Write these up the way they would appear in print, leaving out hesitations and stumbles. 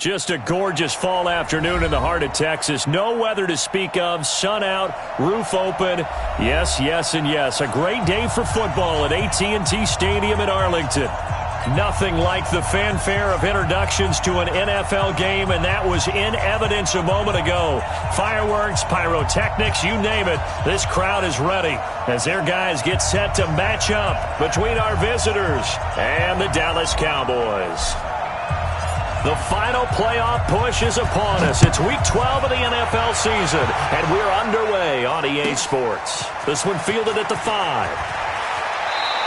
Just a gorgeous fall afternoon in the heart of Texas. No weather to speak of. Sun out, roof open. Yes, yes, and yes. A great day for football at AT&T Stadium in Arlington. Nothing like the fanfare of introductions to an NFL game, and that was in evidence a moment ago. Fireworks, pyrotechnics, you name it. This crowd is ready as their guys get set to match up between our visitors and the Dallas Cowboys. The final playoff push is upon us. It's Week 12 of the NFL season, and we're underway on EA Sports. This one fielded at the 5.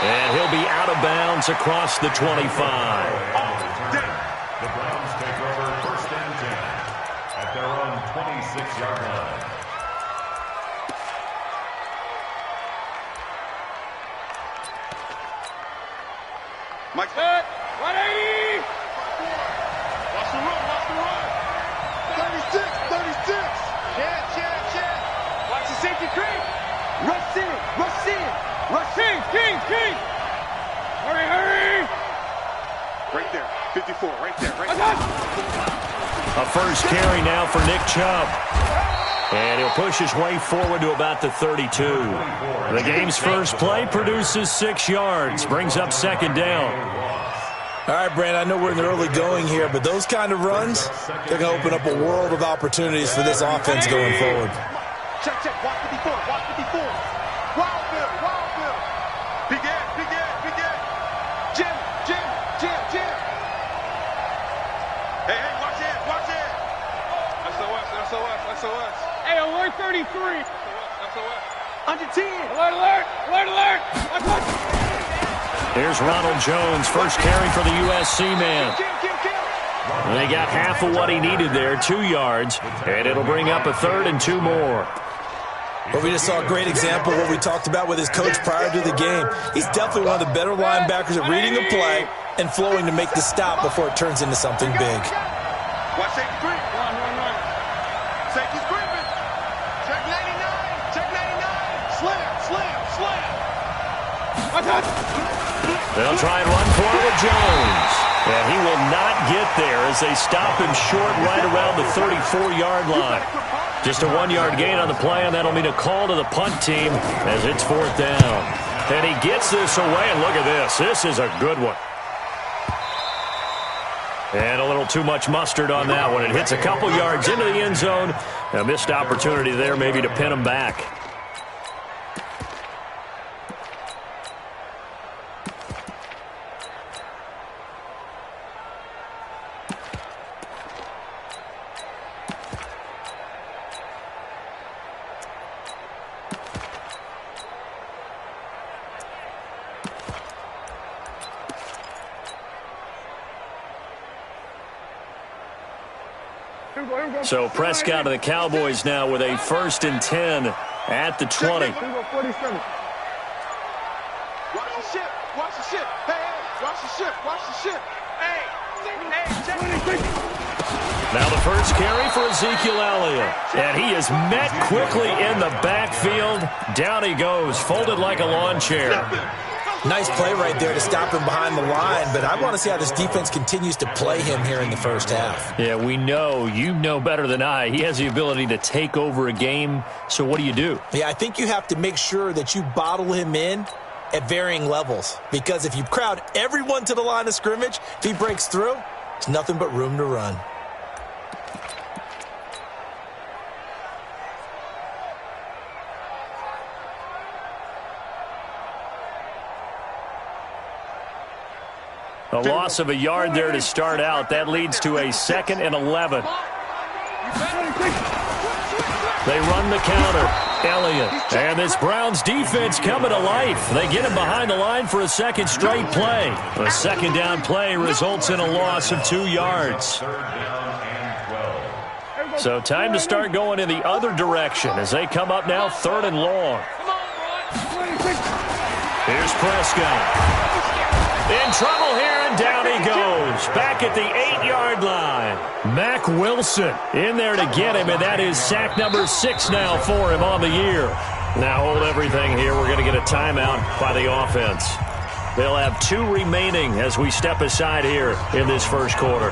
And he'll be out of bounds across the 25. The Browns take over 1st and 10 at their own 26-yard line. Mike set, 180. Watch the run, watch the run. 36. Check. Watch the safety creep. Rush in. King. Hurry. Right there, 54, right there. A first carry now for Nick Chubb. And he'll push his way forward to about the 32. The game's first play produces 6 yards, brings up 2nd down. All right, Brandon, I know we're in the early going here, but those kind of runs, they're going to open up a world of opportunities for this offense going forward. Check, watch 54. Wild Bill. Big Ed. Jim. Hey, watch it. SOS. Hey, alert 33. SOS. Under 10. Alert. Here's Ronald Jones, first carry for the USC man. They got half of what he needed there, 2 yards, and it'll bring up a 3rd and 2 more. Well, we just saw a great example of what we talked about with his coach prior to the game. He's definitely one of the better linebackers at reading the play and flowing to make the stop before it turns into something big. Watch safety creep. Run. Safety's creeping. Check 99. Slam. They'll try and run for it with Jones. And he will not get there as they stop him short right around the 34-yard line. Just a 1-yard gain on the play, and that'll mean a call to the punt team as it's 4th down. And he gets this away, and look at this. This is a good one. And a little too much mustard on that one. It hits a couple yards into the end zone. A missed opportunity there maybe to pin him back. So Prescott of the Cowboys now with a 1st and 10 at the 20. Watch the ship. Hey, watch the ship. Hey, check. Now the first carry for Ezekiel Elliott. And he is met quickly in the backfield. Down he goes, folded like a lawn chair. Nice play right there to stop him behind the line, but I want to see how this defense continues to play him here in the first half. Yeah, we know. You know better than I. He has the ability to take over a game, so what do you do? Yeah, I think you have to make sure that you bottle him in at varying levels, because if you crowd everyone to the line of scrimmage, if he breaks through, there's nothing but room to run. A loss of a yard there to start out. That leads to a 2nd and 11. They run the counter. Elliott. And this Browns defense coming to life. They get him behind the line for a 2nd straight play. A 2nd down play results in a loss of 2 yards. So time to start going in the other direction as they come up now 3rd and long. Here's Prescott. In trouble here, and down he goes. Back at the 8-yard line. Mack Wilson in there to get him, and that is sack number 6 now for him on the year. Now hold everything here. We're going to get a timeout by the offense. They'll have 2 remaining as we step aside here in this first quarter.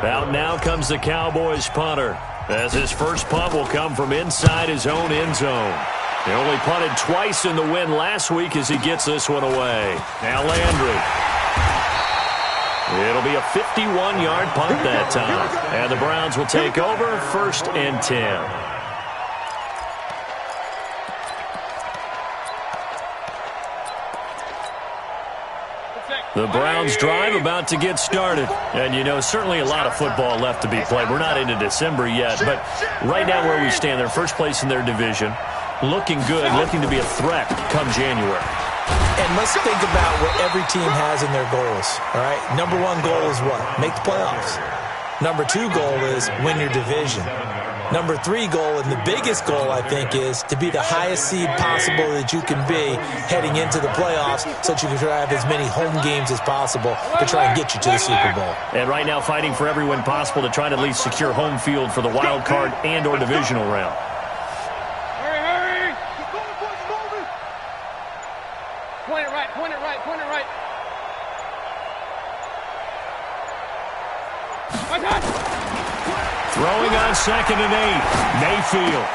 Out now comes the Cowboys punter, as his first punt will come from inside his own end zone. He only punted twice in the win last week as he gets this one away. Now Landry. It'll be a 51-yard punt that time. And the Browns will take over 1st and 10. The Browns drive about to get started. And, you know, certainly a lot of football left to be played. We're not into December yet, but right now where we stand, they're first place in their division. Looking good, looking to be a threat come January. And let's think about what every team has in their goals, all right? Number 1 goal is what? Make the playoffs. Number 2 goal is win your division. Number 3 goal, and the biggest goal, I think, is to be the highest seed possible that you can be heading into the playoffs so that you can try to have as many home games as possible to try and get you to the Super Bowl. And right now fighting for every win possible to try to at least secure home field for the wild card and or divisional round. Hurry! Keep going, boys, moving! Point it right, point it right, point it right. My God! Throwing on 2nd and 8. Mayfield.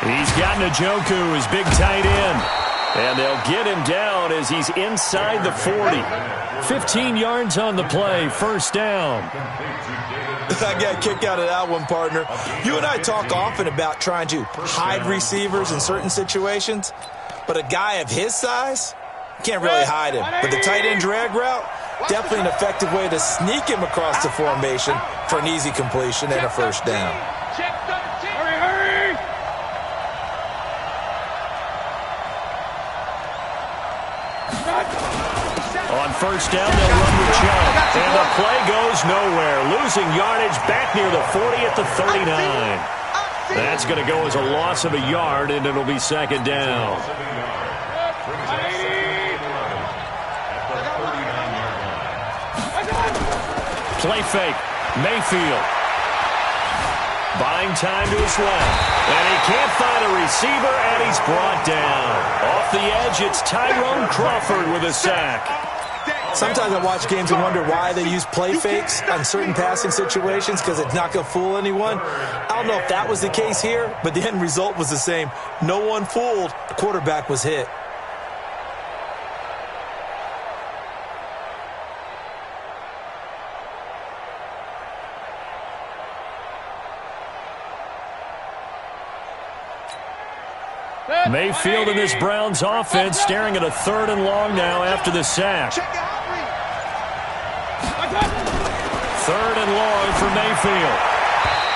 He's got Njoku, his big tight end. And they'll get him down as he's inside the 40. 15 yards on the play, 1st down. I got a kick out of that one, partner. You and I talk often about trying to hide receivers in certain situations, but a guy of his size, can't really hide him. But the tight end drag route, definitely an effective way to sneak him across the formation for an easy completion and a 1st down. Hurry! On 1st down, they'll run with Chubb. And the play goes nowhere. Losing yardage back near the 40 at the 39. That's going to go as a loss of a yard, and it'll be 2nd down. Play fake. Mayfield. Buying time to his left. And he can't find a receiver, and he's brought down. Off the edge, it's Tyrone Crawford with a sack. Sometimes I watch games and wonder why they use play fakes on certain passing situations because it's not going to fool anyone. I don't know if that was the case here, but the end result was the same. No one fooled. The quarterback was hit. Mayfield and this Browns offense staring at a 3rd and long now after the sack. 3rd and long for Mayfield.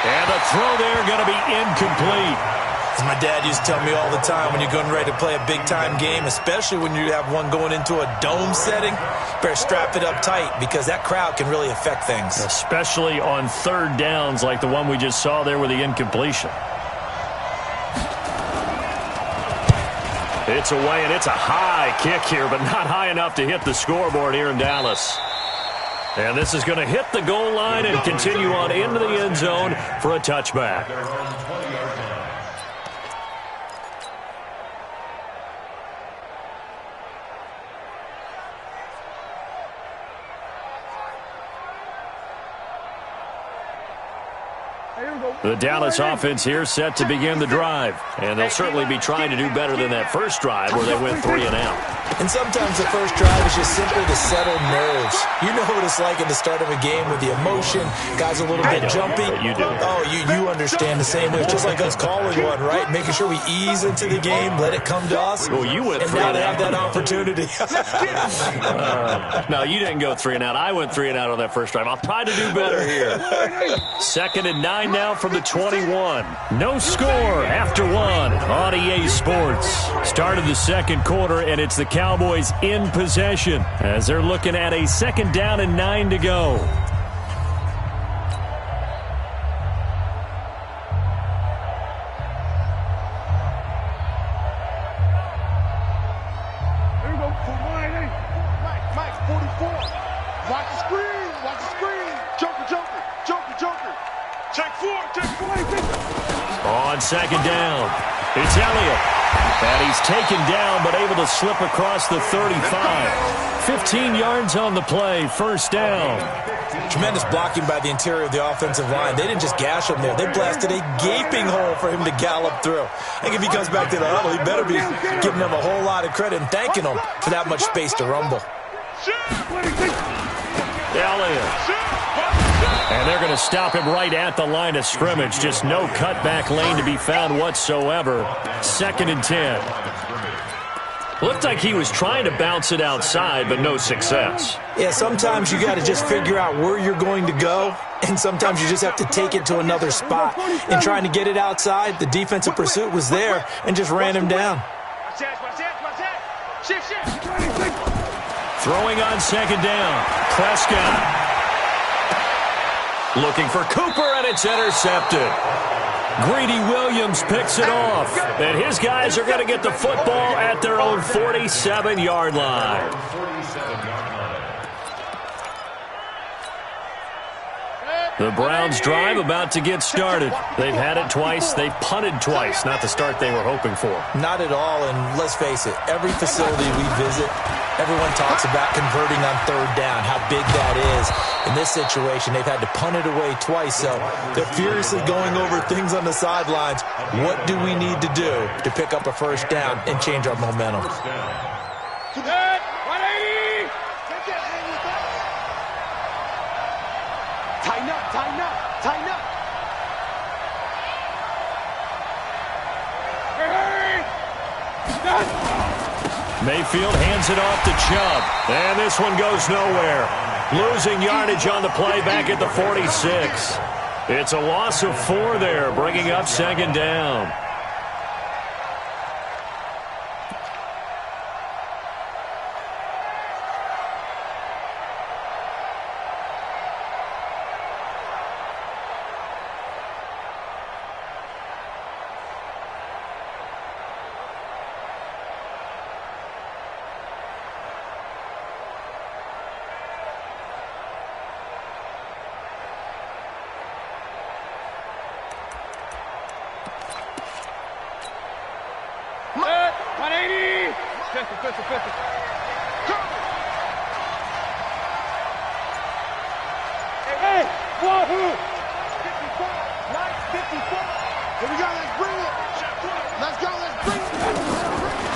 And the throw there going to be incomplete. As my dad used to tell me all the time, when you're going ready to play a big-time game, especially when you have one going into a dome setting, better strap it up tight because that crowd can really affect things. Especially on 3rd downs like the one we just saw there with the incompletion. It's away, and it's a high kick here, but not high enough to hit the scoreboard here in Dallas. And this is going to hit the goal line and continue on into the end zone for a touchback. The Dallas offense here set to begin the drive. And they'll certainly be trying to do better than that first drive where they went 3 and out. And sometimes the first drive is just simply to settle nerves. You know what it's like at the start of a game with the emotion. Guys a little bit jumpy. You do. Oh, you understand the same way. It's just like us calling one, right? Making sure we ease into the game, let it come to us. Well, you went and 3 now and they out. have that opportunity. No, you didn't go 3 and out. I went 3 and out on that first drive. I'll try to do better here. 2nd and 9 now from the 21. No score after 1 on EA Sports. Start of the 2nd quarter, and it's the Cowboys in possession as they're looking at a 2nd down and 9 to go. There you go. Mike, 44. Watch the screen. Watch the screen. Joker. Take 4. On 2nd down, it's Elliott. And he's taken down, but able to slip across the 35. 15 yards on the play, first down. Tremendous blocking by the interior of the offensive line. They didn't just gash him there. They blasted a gaping hole for him to gallop through. I think if he comes back to the huddle, he better be giving them a whole lot of credit and thanking them for that much space to rumble. And they're going to stop him right at the line of scrimmage. Just no cutback lane to be found whatsoever. 2nd and 10. Looked like he was trying to bounce it outside, but no success. Yeah, sometimes you got to just figure out where you're going to go, and sometimes you just have to take it to another spot. In trying to get it outside, the defensive pursuit was there and just ran him down. Throwing on 2nd down. Prescott. Looking for Cooper, and it's intercepted. Greedy Williams picks it off. And his guys are going to get the football at their own 47-yard line. The Browns drive about to get started. They've had it twice. They've punted twice. Not the start they were hoping for. Not at all, and let's face it, every facility we visit, everyone talks about converting on 3rd down, how big that is. In this situation, they've had to punt it away twice, so they're furiously going over things on the sidelines. What do we need to do to pick up a 1st down and change our momentum? Tighten up, tighten up, tighten up. Mayfield hands it off to Chubb. And this one goes nowhere. Losing yardage on the play back at the 46. It's a loss of 4 there, bringing up 2nd down.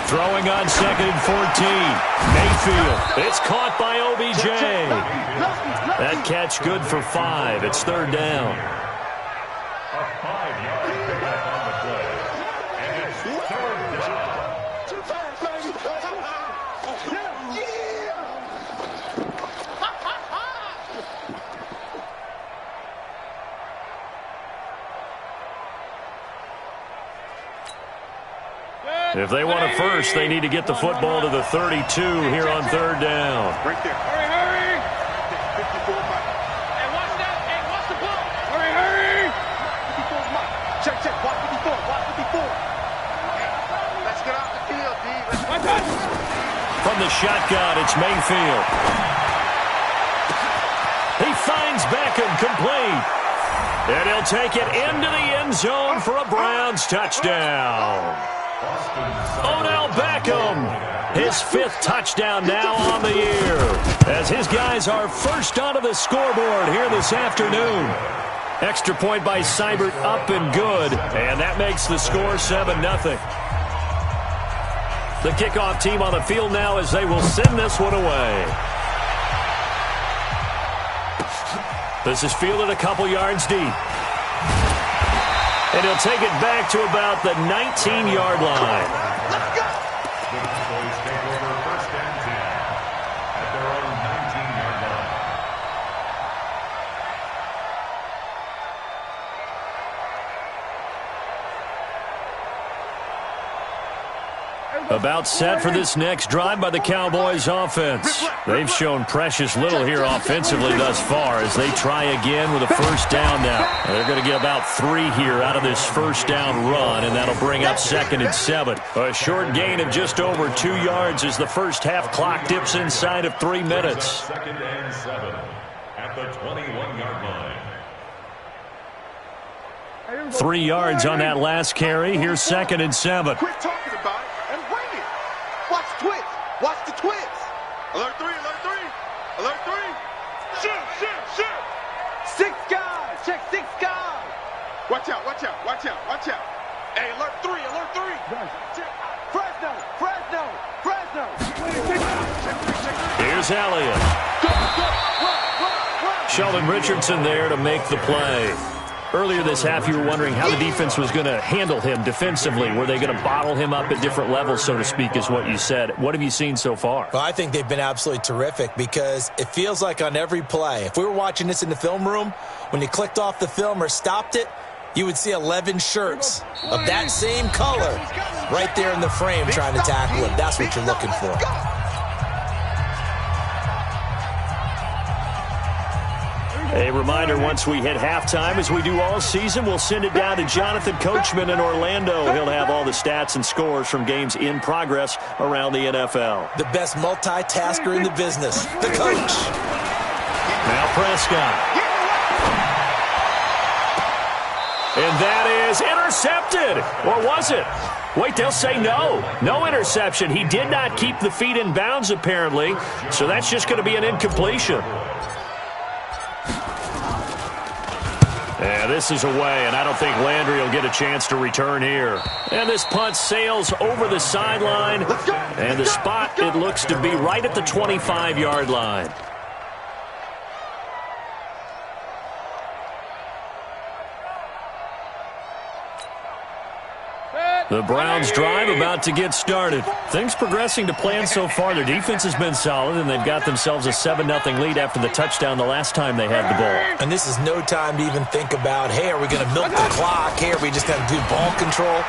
Throwing on 2nd and 14. Mayfield. It's caught by OBJ. That catch good for 5. It's 3rd down. A 5-yard pickup on the play. And it's 3rd down. If they want a first, they need to get the football to the 32 here on 3rd down. Right there. Hurry, hurry. 54 Mike. Hey, watch that. Hey, watch the ball. Hurry, hurry. 54 Mike. Check, check. Watch 54. Watch 54. Let's get off the field, D. From the shotgun, it's Mayfield. He finds Beckham complete. And he'll take it into the end zone for a Browns touchdown. Odell Beckham, his 5th touchdown now on the year, as his guys are first onto the scoreboard here this afternoon. Extra point by Seibert up and good, and that makes the score 7-0. The kickoff team on the field now as they will send this one away. This is fielded a couple yards deep. And he'll take it back to about the 19-yard line. Let's go. The Cowboys take over 1st and 10 at their own 19-yard line. About set for this next drive by the Cowboys offense. They've shown precious little here offensively thus far as they try again with a 1st down now. They're going to get about 3 here out of this 1st down run, and that'll bring up 2nd and 7. A short gain of just over 2 yards as the first half clock dips inside of 3 minutes. 2nd and 7 at the 21-yard line. 3 yards on that last carry. Here's 2nd and 7. Quit talking about it. twist. Alert 3, alert 3, alert 3. Shoot, shoot, shoot. 6 guys, check 6 guys. Watch out, watch out, watch out, watch out. Hey, alert 3, alert 3. Fresno, Fresno, Fresno. Here's Elliott. Go, go, run. Sheldon Richardson there to make the play. Earlier this half, you were wondering how the defense was going to handle him defensively. Were they going to bottle him up at different levels, so to speak, is what you said. What have you seen so far? Well, I think they've been absolutely terrific because it feels like on every play, if we were watching this in the film room, when you clicked off the film or stopped it, you would see 11 shirts of that same color right there in the frame trying to tackle him. That's what you're looking for. A reminder, once we hit halftime, as we do all season, we'll send it down to Jonathan Coachman in Orlando. He'll have all the stats and scores from games in progress around the NFL. The best multitasker in the business, the coach. Now Prescott. And that is intercepted. Or was it? Wait, they'll say no. No interception. He did not keep the feet in bounds, apparently. So that's just going to be an incompletion. Yeah, this is away, and I don't think Landry will get a chance to return here. And this punt sails over the sideline. And the spot, it looks to be right at the 25-yard line. The Browns drive about to get started. Things progressing to plan so far. Their defense has been solid, and they've got themselves a 7-0 lead after the touchdown the last time they had the ball. And this is no time to even think about, hey, are we going to milk the clock? Hey, are we just going to do ball control?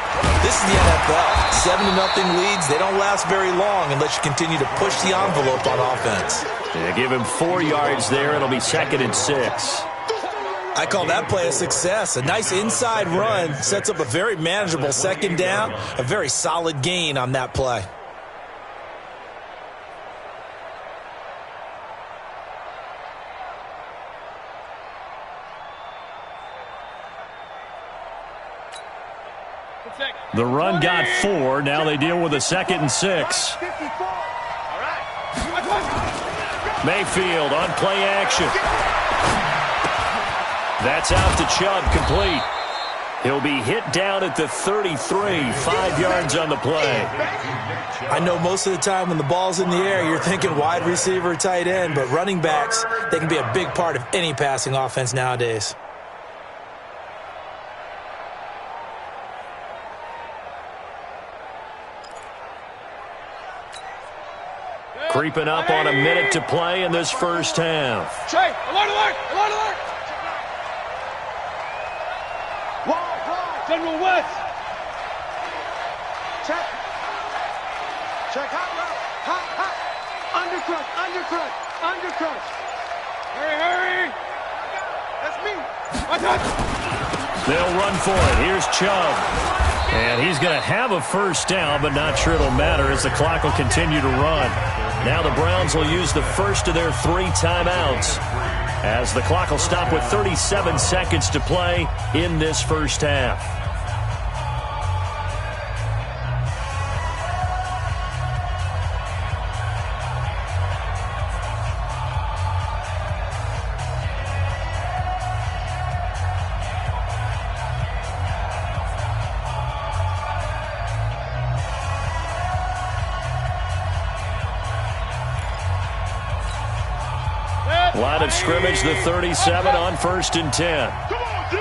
This is the NFL. 7-0 leads, they don't last very long unless you continue to push the envelope on offense. Yeah, give him 4 yards there. It'll be 2nd and 6. I call that play a success. A nice inside run sets up a very manageable 2nd down, a very solid gain on that play. The run got 4. Now they deal with a 2nd and 6. Mayfield on play action. That's out to Chubb, complete. He'll be hit down at the 33, 5 yards on the play. I know most of the time when the ball's in the air, you're thinking wide receiver, tight end, but running backs, they can be a big part of any passing offense nowadays. Creeping up on a minute to play in this first half. Trey, alert, alert, alert, alert. General West. Check. Check hot route. Hot, hot. Undercrush, undercrush, undercrush. Hurry, hurry. That's me. They'll run for it. Here's Chubb. And he's going to have a first down, but not sure it'll matter as the clock will continue to run. Now the Browns will use the first of their 3 timeouts as the clock will stop with 37 seconds to play in this first half. Line of scrimmage, the 37 on 1st and 10. Come on, D.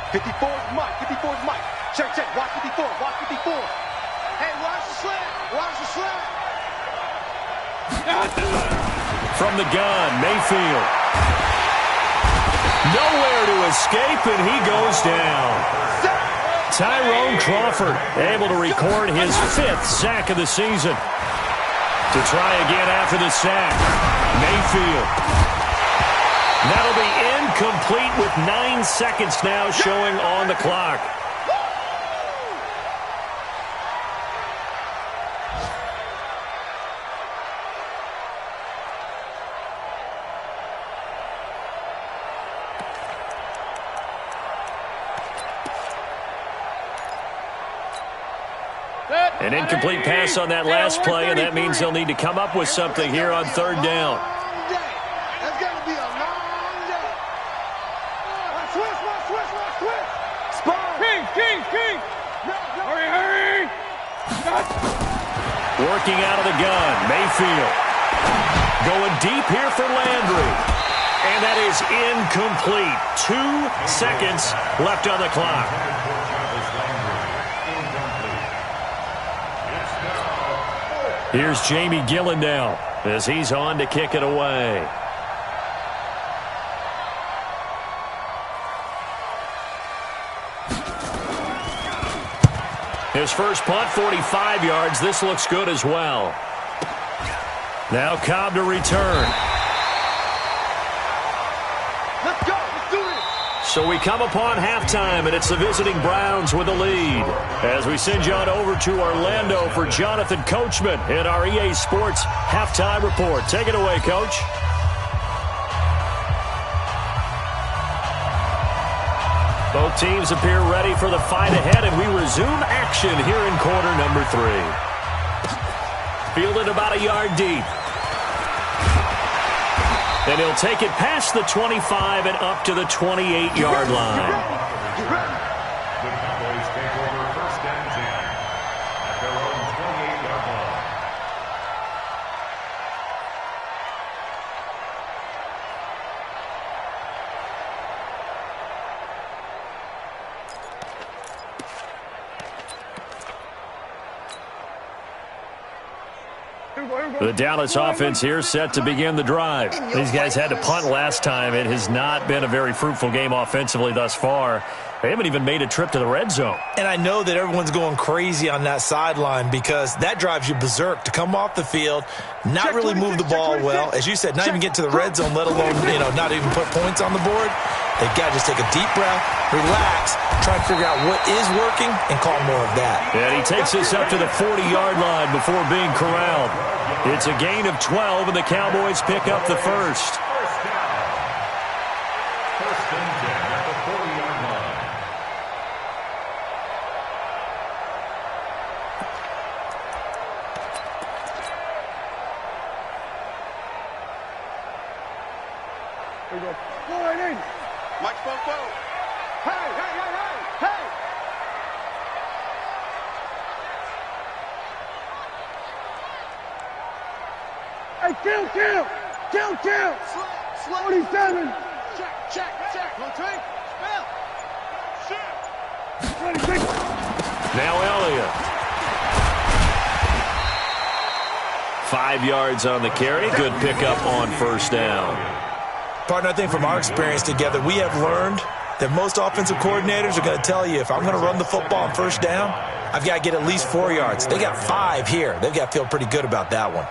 54 is Mike. 54 is Mike. Check, check. Watch 54. Watch 54. Hey, watch the slant. Watch the slant. From the gun, Mayfield. Nowhere to escape, and he goes down. Tyrone Crawford able to record his 5th sack of the season. To try again after the sack. Mayfield. That'll be incomplete with 9 seconds now showing on the clock. An incomplete pass on that last play, and that means they'll need to come up with something here on third down. That's got to be a long day. Switch. Spot. King. Hurry. Working out of the gun, Mayfield. Going deep here for Landry. And that is incomplete. 2 seconds left on the clock. Here's Jamie Gillen now as he's on to kick it away. His first punt, 45 yards. This looks good as well. Now Cobb to return. Let's go. Let's do this. So we come upon halftime, and it's the visiting Browns with the lead. As we send you on over to Orlando for Jonathan Coachman in our EA Sports Halftime Report. Take it away, Coach. Both teams appear ready for the fight ahead, and we resume action here in quarter number 3. Fielded about a yard deep. And he'll take it past the 25 and up to the 28-yard line. The Cowboys take over first and 10 at their own 28-yard line. The Dallas offense here set to begin the drive. These guys had to punt last time. It has not been a very fruitful game offensively thus far. They haven't even made a trip to the red zone. And I know that everyone's going crazy on that sideline because that drives you berserk to come off the field, not really move the ball well. As you said, not even get to the red zone, let alone, not even put points on the board. They've got to just take a deep breath, relax, try and figure out what is working and call more of that. And he takes this up to the 40-yard line before being corralled. It's a gain of 12, and the Cowboys pick up the first. First down. First and 10 at the 40-yard line. Here we go. Go right in. Mike Fofo. Hey. Hey, kill. Slow. 47. Check. One take. Spell. Shit. 26. Now Elliott. 5 yards on the carry. Good pickup on first down. Partner, I think from our experience together, we have learned that most offensive coordinators are going to tell you, if I'm going to run the football on first down, I've got to get at least 4 yards. They got 5 here. They've got to feel pretty good about that one.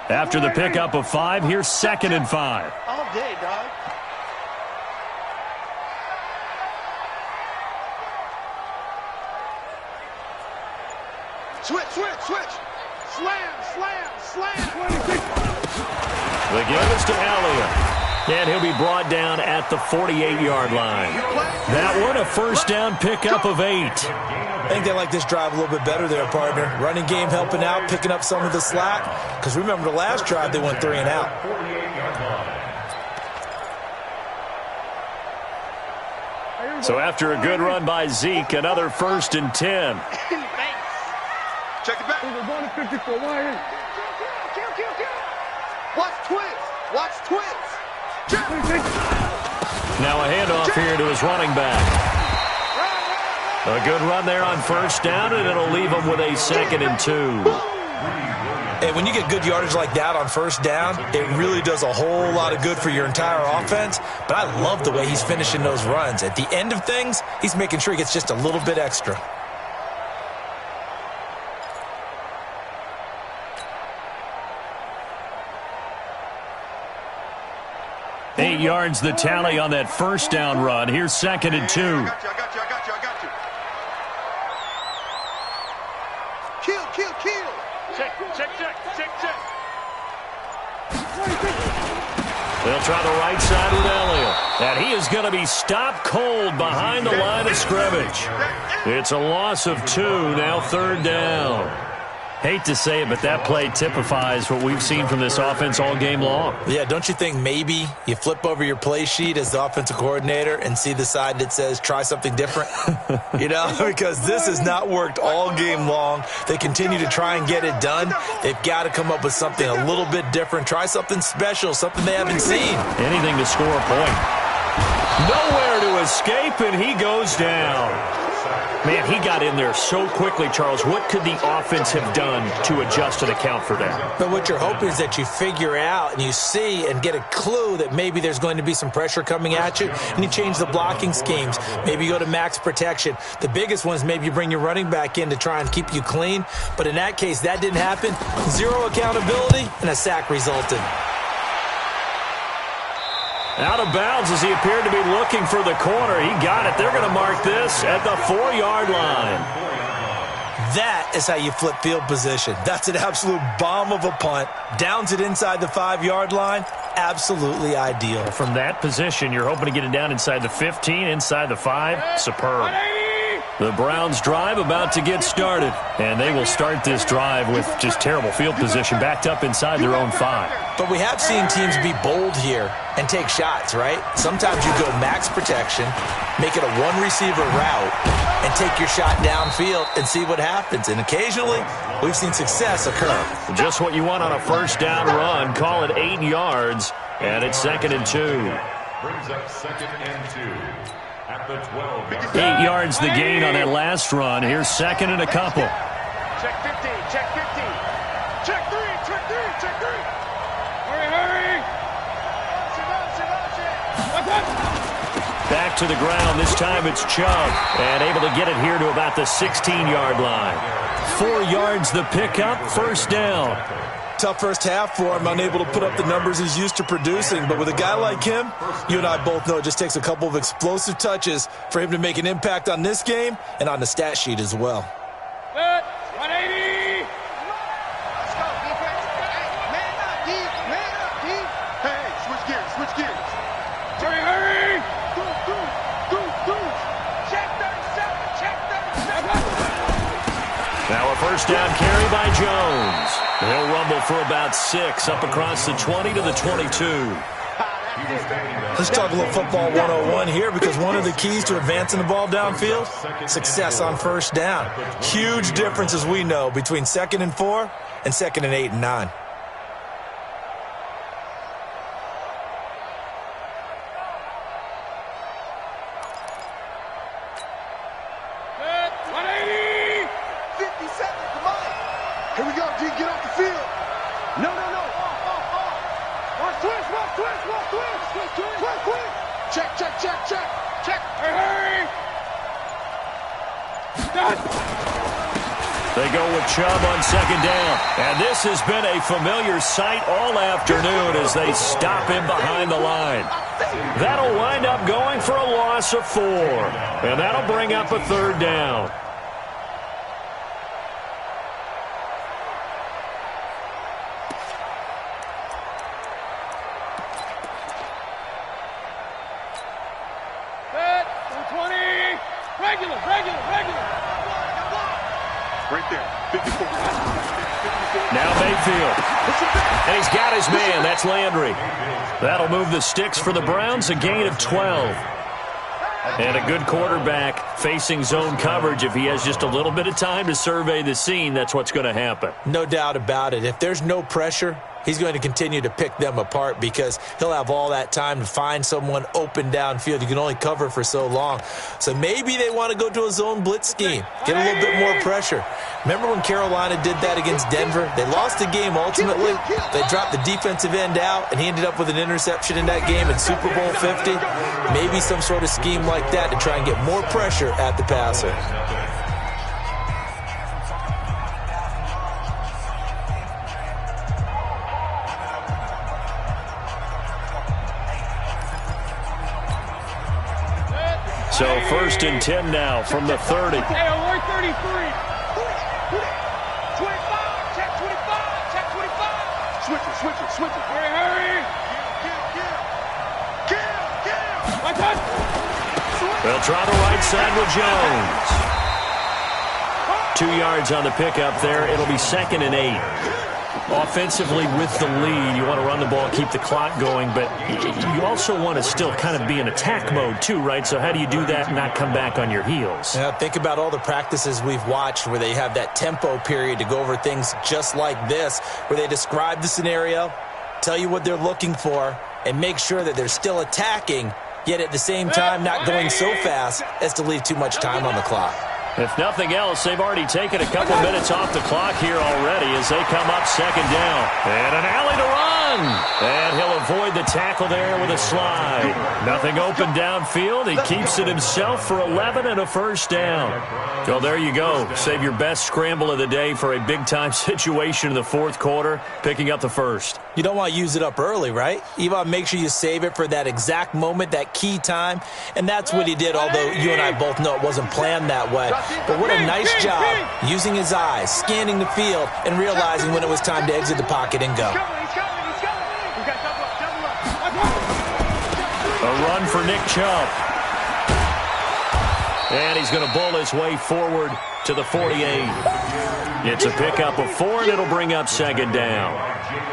After the pickup of 5, here's 2nd and 5. All day, dog. Switch. Slam. The give is to Elliott. And he'll be brought down at the 48-yard line. That one, a first down pickup of 8. I think they like this drive a little bit better there, partner. Running game helping out, picking up some of the slack. Because remember, the last drive, they went 3 and out. 48-yard line. So after a good run by Zeke, another 1st and 10. Check it back. We're going to 54. Kill. Watch twins. Now a handoff here to his running back. A good run there on first down, and it'll leave him with a 2nd and 2. And when you get good yardage like that on first down, it really does a whole lot of good for your entire offense. But I love the way he's finishing those runs. At the end of things, he's making sure he gets just a little bit extra. 8 yards the tally on that first down run. Here's 2nd and 2. I got you. Kill. Check. They'll try the right side with Elliott. And he is going to be stopped cold behind the line of scrimmage. It's a loss of 2, now 3rd down. Hate to say it, but that play typifies what we've seen from this offense all game long. Yeah, don't you think maybe you flip over your play sheet as the offensive coordinator and see the side that says try something different? Because this has not worked all game long. They continue to try and get it done. They've got to come up with something a little bit different. Try something special, something they haven't seen. Anything to score a point. Nowhere to escape, and he goes down. Man, he got in there so quickly, Charles. What could the offense have done to adjust and account for that? But what you're hoping is that you figure out and you see and get a clue that maybe there's going to be some pressure coming at you, and you change the blocking schemes. Maybe you go to max protection. The biggest one is maybe you bring your running back in to try and keep you clean. But in that case, that didn't happen. 0 accountability, and a sack resulted. Out of bounds as he appeared to be looking for the corner. He got it. They're going to mark this at the 4-yard line. That is how you flip field position. That's an absolute bomb of a punt. Downs it inside the 5-yard line. Absolutely ideal. From that position, you're hoping to get it down inside the 15, inside the 5. Superb. The Browns drive about to get started, and they will start this drive with just terrible field position backed up inside their own 5. But we have seen teams be bold here and take shots, right? Sometimes you go max protection, make it a one-receiver route, and take your shot downfield and see what happens. And occasionally, we've seen success occur. Just what you want on a first down run. Call it 8 yards, and it's 2nd and 2. Brings up 2nd and 2. At the 12. 8 yards the gain on that last run. Here's 2nd and a couple. Check 15. Check 3. Hurry. Back to the ground. This time it's Chubb. And able to get it here to about the 16-yard line. 4 yards the pickup. First down. Tough first half for him, unable to put up the numbers he's used to producing. But with a guy like him, you and I both know it just takes a couple of explosive touches for him to make an impact on this game and on the stat sheet as well. 180. Let's go, defense. Hey, man up, deep. Hey, switch gears. Hurry. Go. Check 37. Now a first down carry by Jones. He'll rumble for about 6 up across the 20 to the 22. Let's talk a little football 101 here, because one of the keys to advancing the ball downfield, success on first down. Huge difference, as we know, between 2nd and 4 and 2nd and 8 and 9. Here we go, D. Get off the field. No. Twist. Check. Hurry. They go with Chubb on 2nd down. And this has been a familiar sight all afternoon as they stop him behind the line. That'll wind up going for a loss of 4. And that'll bring up a 3rd down. Right there, 54. Now Mayfield. And he's got his man. That's Landry. That'll move the sticks for the Browns, a gain of 12. And a good quarterback facing zone coverage. If he has just a little bit of time to survey the scene, that's what's going to happen. No doubt about it. If there's no pressure, he's going to continue to pick them apart, because he'll have all that time to find someone open downfield. You can only cover for so long. So maybe they want to go to a zone blitz scheme, get a little bit more pressure. Remember when Carolina did that against Denver? They lost the game ultimately. They dropped the defensive end out, and he ended up with an interception in that game in Super Bowl 50. Maybe some sort of scheme like that to try and get more pressure at the passer. So 1st and 10 now from the 30. Hey, alert 33. 25. Check 25. Check 25. Switch it. Hurry. Kill. My touch. They'll try the right side with Jones. 2 yards on the pickup there. It'll be 2nd and 8. Offensively with the lead, you want to run the ball, keep the clock going, but you also want to still kind of be in attack mode too, right? So how do you do that and not come back on your heels? Yeah, think about all the practices we've watched where they have that tempo period to go over things just like this, where they describe the scenario, tell you what they're looking for, and make sure that they're still attacking, yet at the same time not going so fast as to leave too much time on the clock. If nothing else, they've already taken a couple minutes off the clock here already as they come up 2nd down. And an alley to run. And he'll avoid the tackle there with a slide. Nothing open downfield. He keeps it himself for 11 and a 1st down. Well, there you go. Save your best scramble of the day for a big-time situation in the 4th quarter, picking up the 1st. You don't want to use it up early, right? You want to make sure you save it for that exact moment, that key time. And that's what he did, although you and I both know it wasn't planned that way. But what a nice job using his eyes, scanning the field, and realizing when it was time to exit the pocket and go. A run for Nick Chubb. And he's going to bull his way forward to the 48. It's a pickup of 4, and it'll bring up 2nd down.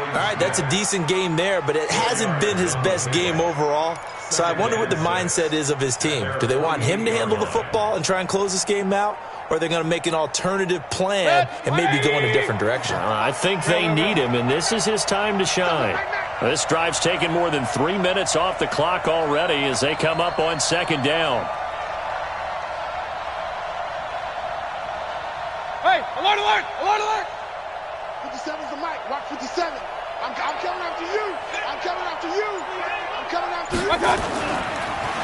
All right, that's a decent game there, but it hasn't been his best game overall. So I wonder what the mindset is of his team. Do they want him to handle the football and try and close this game out? Or are they going to make an alternative plan and maybe go in a different direction? I think they need him, and this is his time to shine. This drive's taken more than 3 minutes off the clock already as they come up on 2nd down. Hey, alert! 57's the mic. Rock 57. I'm coming after you.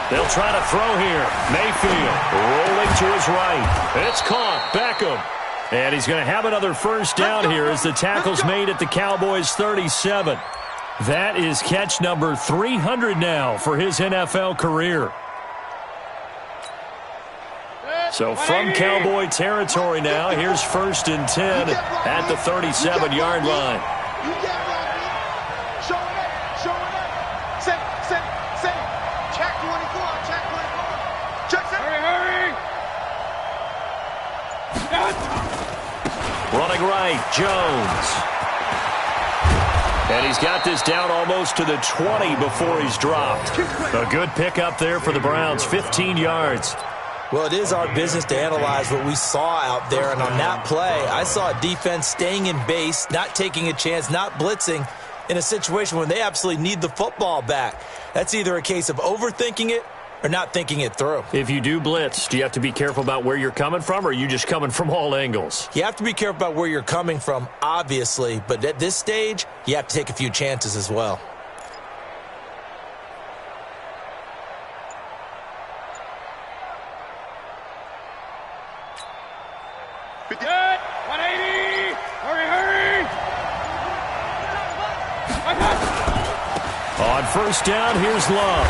They'll try to throw here. Mayfield rolling to his right. It's caught. Beckham. And he's going to have another 1st down here as the tackle's made at the Cowboys 37. That is catch number 300 now for his NFL career. So from Cowboy territory now, here's 1st and 10 at the 37-yard line. Show it up. Set. Check 24. Check. Hurry. Running right, Jones. And he's got this down almost to the 20 before he's dropped. A good pickup there for the Browns, 15 yards. Well, it is our business to analyze what we saw out there, and on that play, I saw a defense staying in base, not taking a chance, not blitzing in a situation when they absolutely need the football back. That's either a case of overthinking it or not thinking it through. If you do blitz, do you have to be careful about where you're coming from, or are you just coming from all angles? You have to be careful about where you're coming from, obviously, but at this stage, you have to take a few chances as well. Good. 180. Hurry. On 1st down, here's Love.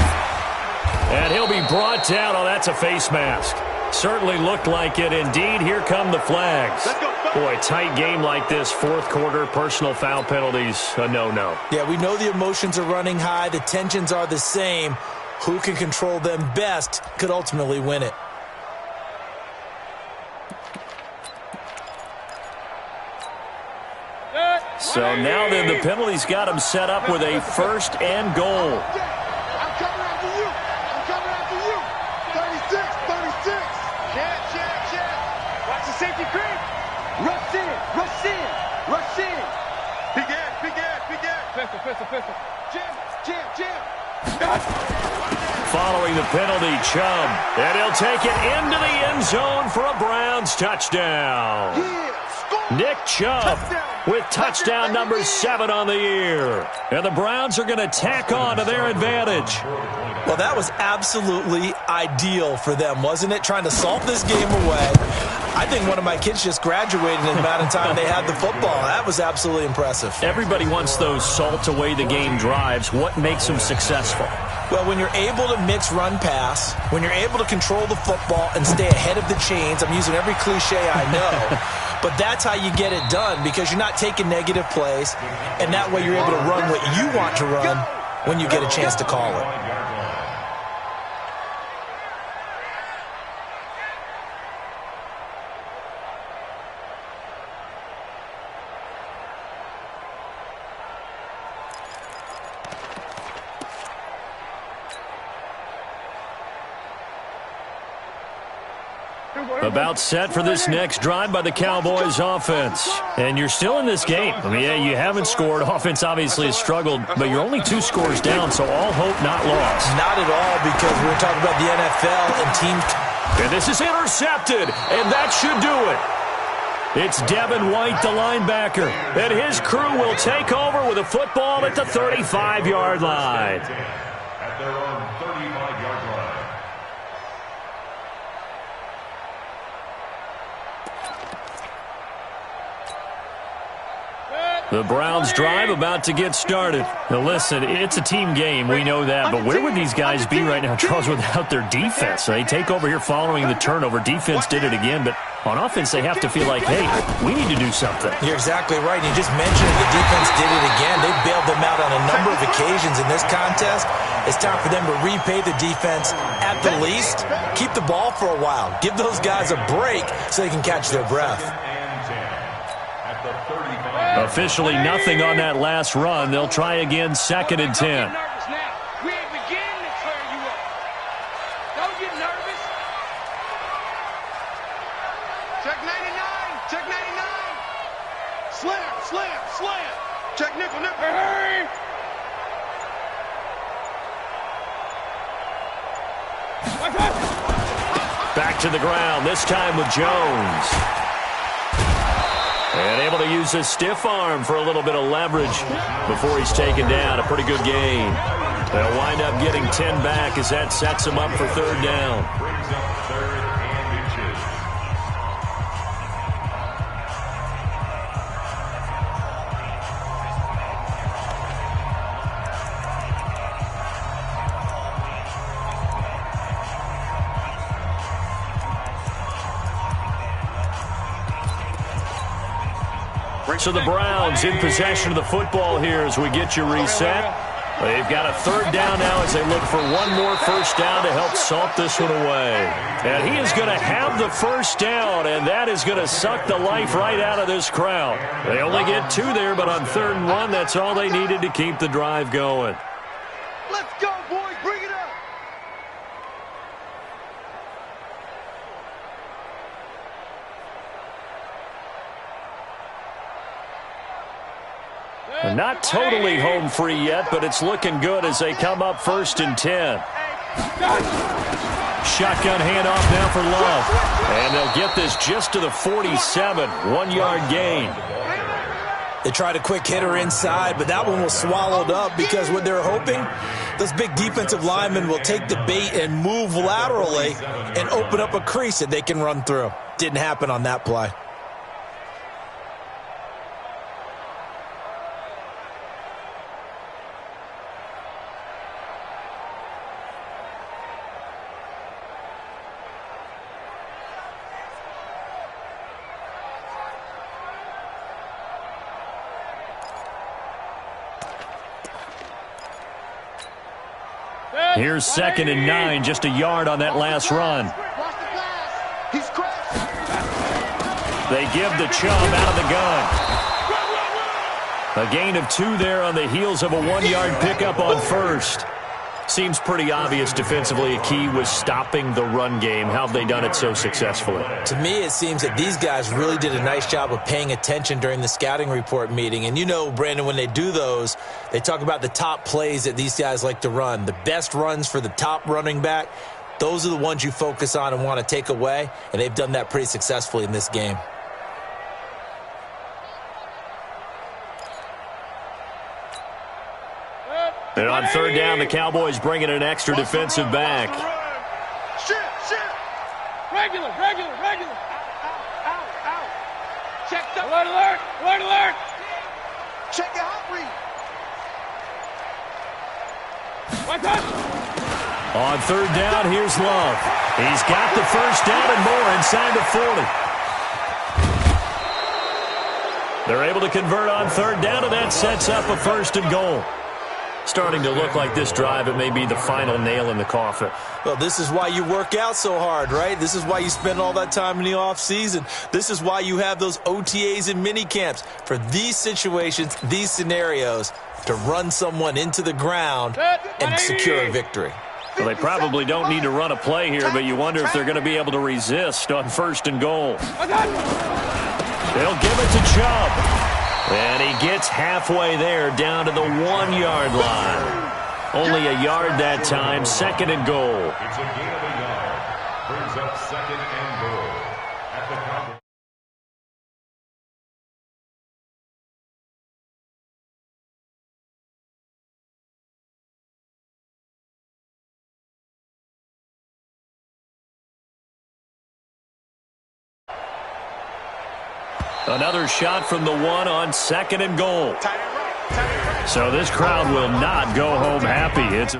And he'll be brought down. Oh, that's a face mask. Certainly looked like it. Indeed, here come the flags. Boy, tight game like this, 4th quarter, personal foul penalties, a no-no. Yeah, we know the emotions are running high. The tensions are the same. Who can control them best could ultimately win it. So now then, the penalty's got him set up with a 1st and goal. I'm coming after you. 36. Check. Watch the safety creep. Rush in. Big ass. Pistol. Jam. Following the penalty, Chubb. And he'll take it into the end zone for a Browns touchdown. Nick Chubb with touchdown number 7 on the year. And the Browns are going to tack on to their advantage. Well, that was absolutely ideal for them, wasn't it? Trying to salt this game away. I think one of my kids just graduated in the amount of time they had the football. That was absolutely impressive. Everybody wants those salt-away-the-game drives. What makes them successful? Well, when you're able to mix run-pass, when you're able to control the football and stay ahead of the chains, I'm using every cliche I know, but that's how you get it done because you're not taking negative plays, and that way you're able to run what you want to run when you get a chance to call it. About set for this next drive by the Cowboys offense. And you're still in this game. I mean, yeah, you haven't scored. Offense obviously has struggled, but you're only 2 scores down, so all hope not lost. Not at all, because we're talking about the NFL and teams. And this is intercepted, and that should do it. It's Devin White, the linebacker, and his crew will take over with a football at the 35-yard line. At their own 35-yard line. The Browns drive about to get started. Now listen, it's a team game, we know that, but where would these guys be right now, Charles, without their defense? They take over here following the turnover. Defense did it again, but on offense they have to feel like, hey, we need to do something. You're exactly right. You just mentioned the defense did it again. They bailed them out on a number of occasions in this contest. It's time for them to repay the defense at the least. Keep the ball for a while. Give those guys a break so they can catch their breath. Officially nothing on that last run. They'll try again, 2nd and 10. We ain't beginning to clear you up. Don't get nervous. Check 99. Check 99. Slam, slam, slam. Check nickel, nickel. Hurry. Back to the ground, this time with Jones. And able to use his stiff arm for a little bit of leverage before he's taken down. A pretty good gain. They'll wind up getting 10 back as that sets him up for 3rd down. Brings up 3rd and inches. So the Browns in possession of the football here as we get you reset. They've got a 3rd down now as they look for one more 1st down to help salt this one away. And he is going to have the 1st down, and that is going to suck the life right out of this crowd. They only get 2 there, but on 3rd and 1, that's all they needed to keep the drive going. Let's go, boys. Bring it up. Not totally home free yet, but it's looking good as they come up 1st and 10. Shotgun handoff now for Love. And they'll get this just to the 47. 1-yard gain. They tried a quick hitter inside, but that one was swallowed up because what they're hoping, those big defensive linemen will take the bait and move laterally and open up a crease that they can run through. Didn't happen on that play. Here's 2nd and 9, just a yard on that last run. He's crashed. They give the Chubb out of the gun. A gain of 2 there on the heels of a 1-yard pickup on 1st. Seems pretty obvious defensively a key was stopping the run game. How have they done it so successfully? To me, it seems that these guys really did a nice job of paying attention during the scouting report meeting. And you know, Brandon, when they do those, they talk about the top plays that these guys like to run. The best runs for the top running back, those are the ones you focus on and want to take away. And they've done that pretty successfully in this game. And on 3rd down, the Cowboys bringing an extra defensive back. Shit. Regular. Alert, alert! Alert, alert! Check your hot read. One touch. On third down, here's Love. He's got the first down and more inside the 40. They're able to convert on third down, and that sets up a first and goal. Starting to look like this drive, it may be the final nail in the coffin. Well, this is why you work out so hard, right? This is why you spend all that time in the offseason. This is why you have those OTAs and mini camps for these situations, these scenarios, to run someone into the ground and secure a victory. Well, they probably don't need to run a play here, but you wonder if they're going to be able to resist on first and goal. They'll give it to Chubb. And he gets halfway there, down to the 1-yard line. Only a yard that time, second and goal. It's a gain of a yard. Brings up second and goal at the Cowboys. Another shot from the 1 on second and goal. So this crowd will not go home happy. It's